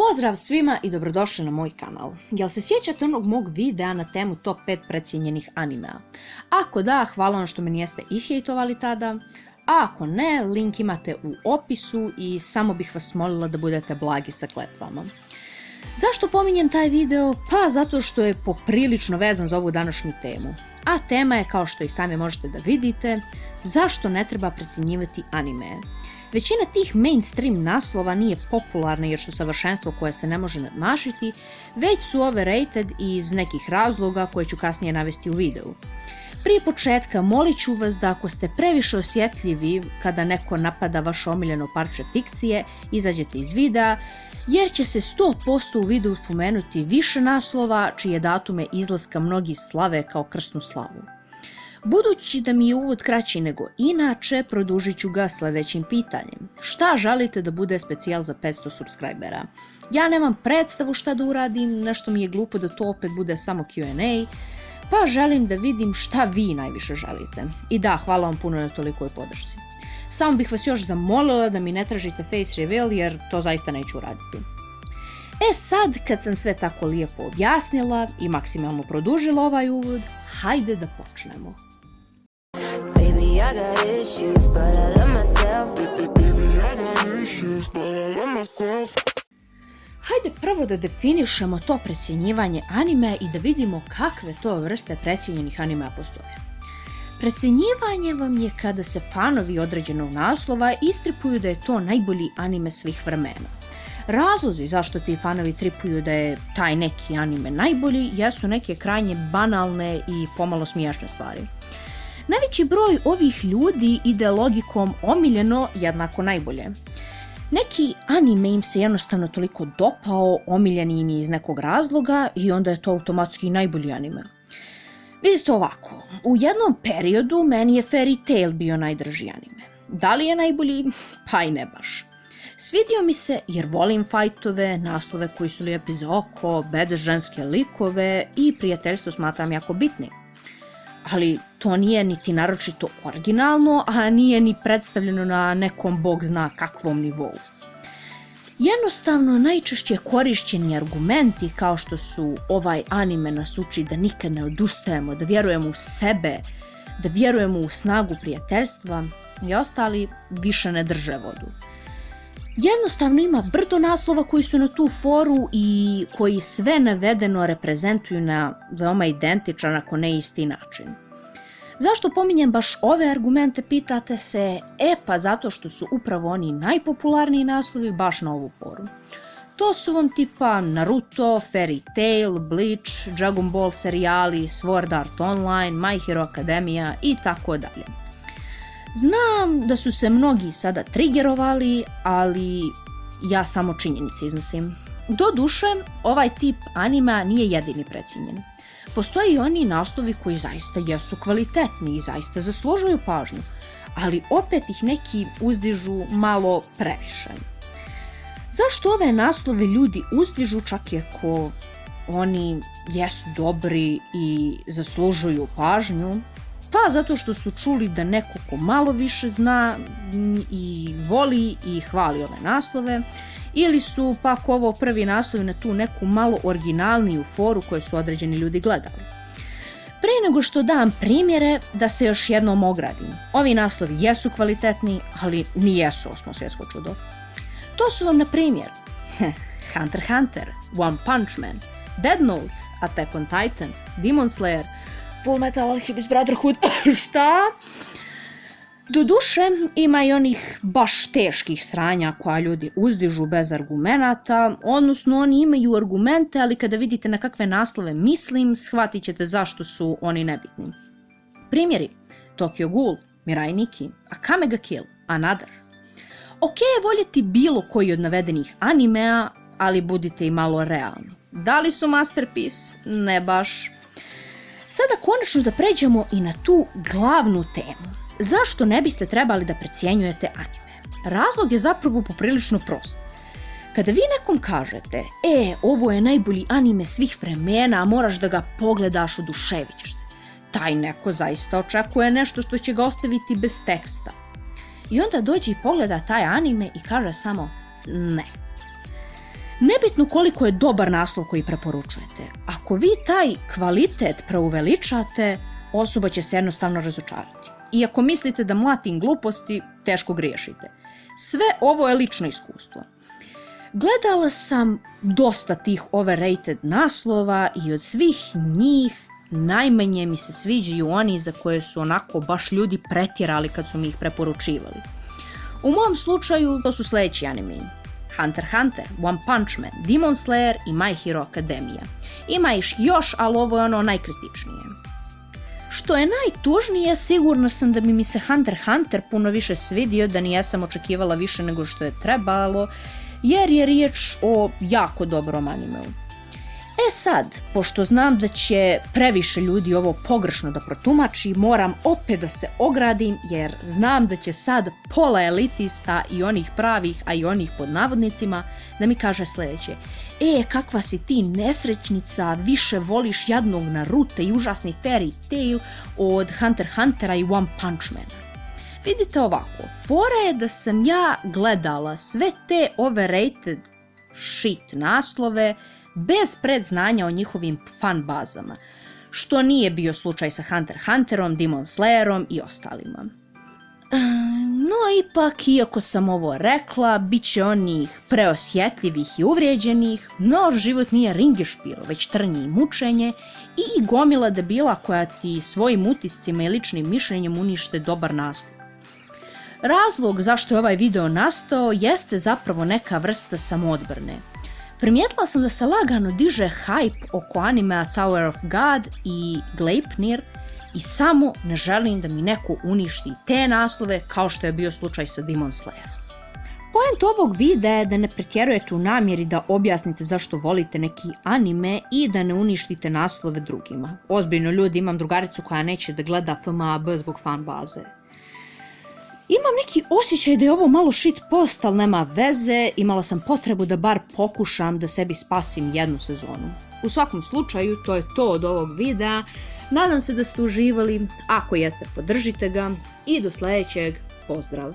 Pozdrav svima i dobrodošli na moj kanal. Jel se sjećate onog mog videa na temu top 5 precijenjenih animea? Ako da, hvala vam što me niste ishejtovali tada, a ako ne, link imate u opisu i samo bih vas molila da budete blagi sa kletvama. Zašto pominjem taj video? Pa zato što je poprilično vezan za ovu današnju temu. A tema je, kao što i sami možete da vidite, zašto ne treba precjenjivati anime. Većina tih mainstream naslova nije popularna jer su savršenstvo koje se ne može nadmašiti, već su overrated iz nekih razloga koje ću kasnije navesti u videu. Prije početka molit ću vas da ako ste previše osjetljivi kada neko napada vaše omiljeno parče fikcije, izađete iz videa, jer će se 100% u videu spomenuti više naslova čije datume izlaska mnogi slave kao krsnu slavu. Budući da mi je uvod kraći nego inače, produžit ću ga sljedećim pitanjem. Šta želite da bude specijal za 500 subscribera? Ja nemam predstavu šta da uradim, nešto mi je glupo da to opet bude samo Q&A, pa želim da vidim šta vi najviše želite. I da, hvala vam puno na tolikoj podršci. Samo bih vas još zamolila da mi ne tražite face reveal jer to zaista neću uraditi. E sad, kad sam sve tako lijepo objasnila i maksimalno produžila ovaj uvod, hajde da počnemo. Hajde prvo da definišemo to precjenjivanje anime i da vidimo kakve to vrste precijenjenih animea postoje. Precjenjivanje vam je kada se fanovi određenog naslova istripuju da je to najbolji anime svih vremena. Razlozi zašto ti fanovi tripuju da je taj neki anime najbolji jesu neke krajnje banalne i pomalo smiješne stvari. Najveći broj ovih ljudi ide logikom omiljeno jednako najbolje. Neki anime im se jednostavno toliko dopao, omiljeni im je iz nekog razloga i onda je to automatski najbolji anime. Vidite ovako, u jednom periodu meni je Fairy Tail bio najdrži anime. Da li je najbolji? Pa i ne baš. Svidio mi se jer volim fajtove, naslove koji su lijepi za oko, bede ženske likove i prijateljstvo smatram jako bitnim. Ali to nije niti naročito originalno, a nije ni predstavljeno na nekom bog zna kakvom nivou. Jednostavno, najčešće korišćeni argumenti kao što su ovaj anime nas uči da nikad ne odustajemo, da vjerujemo u sebe, da vjerujemo u snagu prijateljstva i ostali više ne drže vodu. Jednostavno ima brdo naslova koji su na tu foru i koji sve navedeno reprezentuju na veoma identičan, ako ne isti način. Zašto pominjem baš ove argumente, pitate se? Pa zato što su upravo oni najpopularniji naslovi baš na ovu foru. To su vam tipa Naruto, Fairy Tail, Bleach, Dragon Ball serijali, Sword Art Online, My Hero Academia i tako dalje. Znam da su se mnogi sada triggerovali, ali ja samo činjenice iznosim. Doduše, ovaj tip anima nije jedini precijenjen. Postoje i oni naslovi koji zaista jesu kvalitetni i zaista zaslužuju pažnju, ali opet ih neki uzdižu malo previše. Zašto ove naslove ljudi uzdižu čak i ako oni jesu dobri i zaslužuju pažnju? Pa zato što su čuli da neko ko malo više zna i voli i hvali ove naslove, ili su pak ovo prvi naslovi na tu neku malo originalniju foru koju su određeni ljudi gledali. Prije nego što dam primjere, da se još jednom ogradim. Ovi naslovi jesu kvalitetni, ali nijesu osmo svjetsko čudo. To su vam na primjer Hunter x Hunter, One Punch Man, Death Note, Attack on Titan, Demon Slayer, Fullmetal Alchemist Brotherhood, šta? Doduše, ima i onih baš teških sranja koja ljudi uzdižu bez argumenata, odnosno oni imaju argumente, ali kada vidite na kakve naslove mislim, shvatit ćete zašto su oni nebitni. Primjeri: Tokyo Ghoul, Mirai Nikki, Akame ga Kill, Another. Ok je voljeti bilo koji od navedenih animea, ali budite i malo realni. Da li su masterpiece? Ne baš. Sada konačno da pređemo i na tu glavnu temu. Zašto ne biste trebali da precjenjujete anime? Razlog je zapravo poprilično prost. Kada vi nekom kažete, ovo je najbolji anime svih vremena, a moraš da ga pogledaš, oduševit ćeš se, taj neko zaista očekuje nešto što će ga ostaviti bez teksta. I onda dođe i pogleda taj anime i kaže samo ne. Nebitno koliko je dobar naslov koji preporučujete, ako vi taj kvalitet preuveličate, osoba će se jednostavno razočarati. I ako mislite da mlatim gluposti, teško griješite. Sve ovo je lično iskustvo. Gledala sam dosta tih overrated naslova i od svih njih najmanje mi se sviđaju oni za koje su onako baš ljudi pretjerali kad su mi ih preporučivali. U mom slučaju to su sljedeći anime: Hunter x Hunter, One Punch Man, Demon Slayer i My Hero Academia. Ima ih još, ali ovo je ono najkritičnije. Što je najtužnije, sigurna sam da bi mi se Hunter x Hunter puno više svidio da nijesam očekivala više nego što je trebalo, jer je riječ o jako dobrom animeu. E sad, pošto znam da će previše ljudi ovo pogrešno da protumači, moram opet da se ogradim, jer znam da će sad pola elitista i onih pravih, a i onih pod navodnicima, da mi kaže sljedeće: kakva si ti nesrećnica, više voliš jadnog Naruta i užasni Fairy Tail od Hunter x Huntera i One Punch Mana. Vidite ovako, fora je da sam ja gledala sve te overrated shit naslove bez predznanja o njihovim fan bazama, što nije bio slučaj sa Hunter x Hunterom, Demon Slayerom i ostalima. No ipak, iako sam ovo rekla, bit će onih preosjetljivih i uvrijeđenih, no život nije ringišpiro, već trnje i mučenje i gomila debila koja ti svojim utiscima i ličnim mišljenjem unište dobar naslov. Razlog zašto je ovaj video nastao jeste zapravo neka vrsta samoodbrane. Primijetila sam da se lagano diže hype oko animea Tower of God i Gleipnir i samo ne želim da mi neko uništi te naslove kao što je bio slučaj sa Demon Slayerom. Point ovog videa je da ne pretjerujete u namjeri da objasnite zašto volite neki anime i da ne uništite naslove drugima. Ozbiljno ljudi, imam drugaricu koja neće da gleda FMAB zbog fan baze. Imam neki osjećaj da je ovo malo shit post, ali nema veze, imala sam potrebu da bar pokušam da sebi spasim jednu sezonu. U svakom slučaju, to je to od ovog videa. Nadam se da ste uživali, ako jeste podržite ga i do sljedećeg, pozdrav!